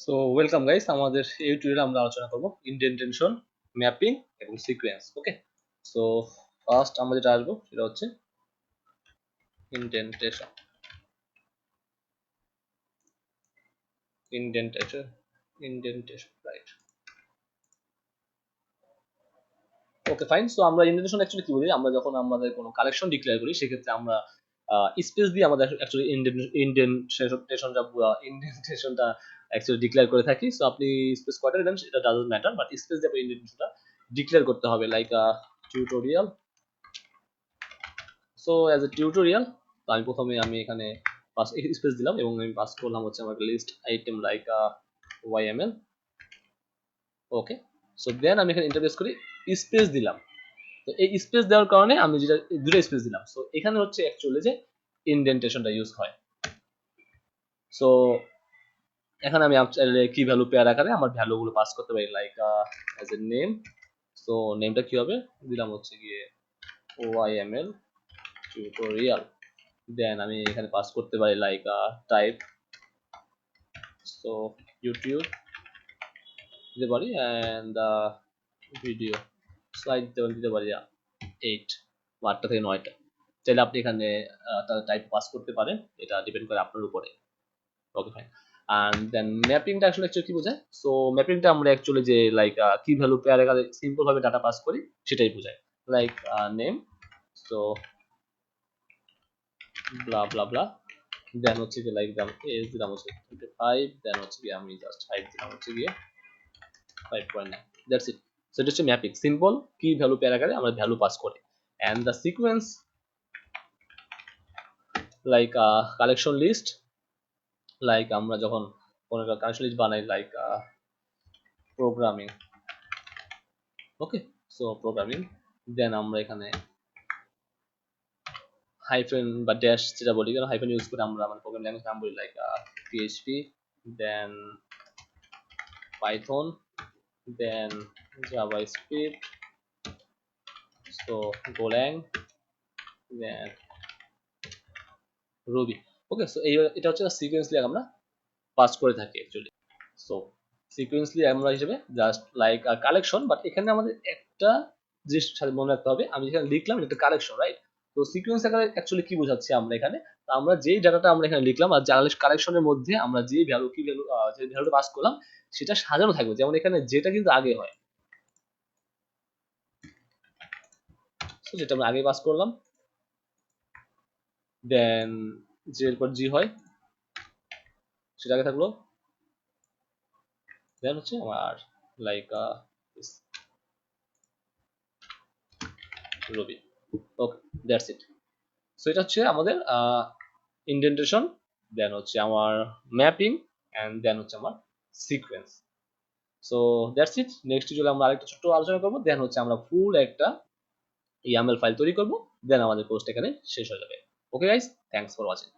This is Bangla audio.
সো ওয়েলকাম গাইস, আমাদের এই টিউটোরিয়ালে আমরা আলোচনা করব ইনডেন্টেশন, ম্যাপিং এবং সিকোয়েন্স। ওকে, সো ফার্স্ট আমরা যেটা আসবো সেটা হচ্ছে indentation. Indentation right. Okay fine. So আমরা ইনডেন্টেশন অ্যাকচুয়ালি কি বলি, আমরা যখন আমাদের কোনো কালেকশন ডিক্লেয়ার করি সেক্ষেত্রে আমরা স্পেস দিয়ে আমাদের অ্যাকচুয়ালি ইনডেন্টেশনটা অ্যাকচুয়ালি ডিক্লেয়ার করে থাকি। সো আপনি স্পেস কয়টা দেন সেটা ডাজন্ট ম্যাটার, বাট স্পেস দিয়ে আপনি ইনডেন্টেশনটা ডিক্লেয়ার করতে হবে। Like tutorial. So as a tutorial আমি প্রথমে এখানে পাস স্পেস দিলাম এবং আমি পাস করলাম হচ্ছে আমার লিস্ট আইটেম লাইক yml। ওকে, সো দেন আমি এখানে ইন্টারফেস করি, স্পেস দিলাম। তো এই স্পেস দেওয়ার কারণে আমি যেটা দুটো স্পেস দিলাম, সো এখানে হচ্ছে অ্যাকচুয়ালি যে ইনডেন্টেশনটা ইউজ হয়। সো এখানে আমি কি ভ্যালু পেয়ার আকারে আমার ভ্যালুগুলো পাস করতে পারি, like as a name. So নেমটা কি হবে, দিলাম হচ্ছে গিয়ে yml টিউটোরিয়াল। দেন আমি এখানে পাস করতে পারি লাইক টাইপ, সো ইউটিউব দিতে পারি, অ্যান্ড ভিডিও স্লাইড দিতে পারি 8 বা 8টা থেকে 9টা। চাইলে আপনি এখানে টাইপ পাস করতে পারেন, এটা ডিপেন্ড করে আপনার উপরে। Okay fine. অ্যান্ড দেন ম্যাপিংটা আসলে অ্যাকচুয়ালি কি বোঝায়, সো ম্যাপিংটা আমরা অ্যাকচুয়ালি যে লাইক কি ভ্যালু পেয়ার আকারে সিম্পল ভাবে ডাটা পাস করি সেটাই বোঝায়, লাইক নেম, সো ব্লা ব্লা ব্লা। দেন হচ্ছে কি লাইক দাম এজ দিলাম হচ্ছে 25, দেন হচ্ছে কি আমি জাস্ট হাইট দিলাম হচ্ছে গিয়ে 5.9। That's it. সো এটা হচ্ছে mapping, simple key value pair আকারে আমরা ভ্যালু পাস করি। And the sequence like collection list, like আমরা যখন কোনো একটা কালেকশন লিস্ট বানাই, like programming. Okay, so programming, then আমরা এখানে হাইফেন বা ড্যাশ যেটা বলি, কারণ হাইফেন ইউজ করে আমরা মানে প্রোগ্রামিং ল্যাঙ্গুয়েজ নাম বলি, লাইক পিএইচপি, দেন পাইথন, দেন জাভাস্ক্রিপ্ট, সো গোল্যাং, দেন রুবি। ওকে, সো এটা হচ্ছে সিকোয়েন্সলি আমরা পাস করে থাকি অ্যাকচুয়ালি। সো সিকোয়েন্সলি আমরা হিসেবে জাস্ট লাইক কালেকশন, বাট এখানে আমাদের একটা জিনিস সাথে মনে রাখতে হবে, আমি যেখানে লিখলাম এটা কালেকশন, রাইট? তো সিকোয়েন্স আকারে অ্যাকচুয়ালি কি বোঝাচ্ছি আমরা এখানে, আমরা যেই ডাটাটা আমরা এখানে লিখলাম আর জার্নালিস্ট কালেকশনের মধ্যে আমরা যে ভ্যালু যে ভ্যালুটা পাস করলাম সেটা সাজানো থাকবে, যেমন এখানে যেটা কিন্তু আগে হয়, তো যেটা আমরা আগে পাস করলাম, দেন যে এরপর জি হয় সেটা আগে থাকলো, দেন হচ্ছে আমার like Rabi. Okay, that's it. So এটা হচ্ছে আমাদের ইনডেন্টেশন, দেন হচ্ছে আমার ম্যাপিং, অ্যান্ড দেন হচ্ছে আমার sequence. So that's it. Next টিউটোরিয়ালে আমরা আরেকটা ছোট্ট আলোচনা করবো, দেন হচ্ছে আমরা ফুল একটা YAML ফাইল তৈরি করবো, দেন আমাদের কোর্সটা এখানে শেষ হয়ে যাবে। Okay guys, thanks for watching.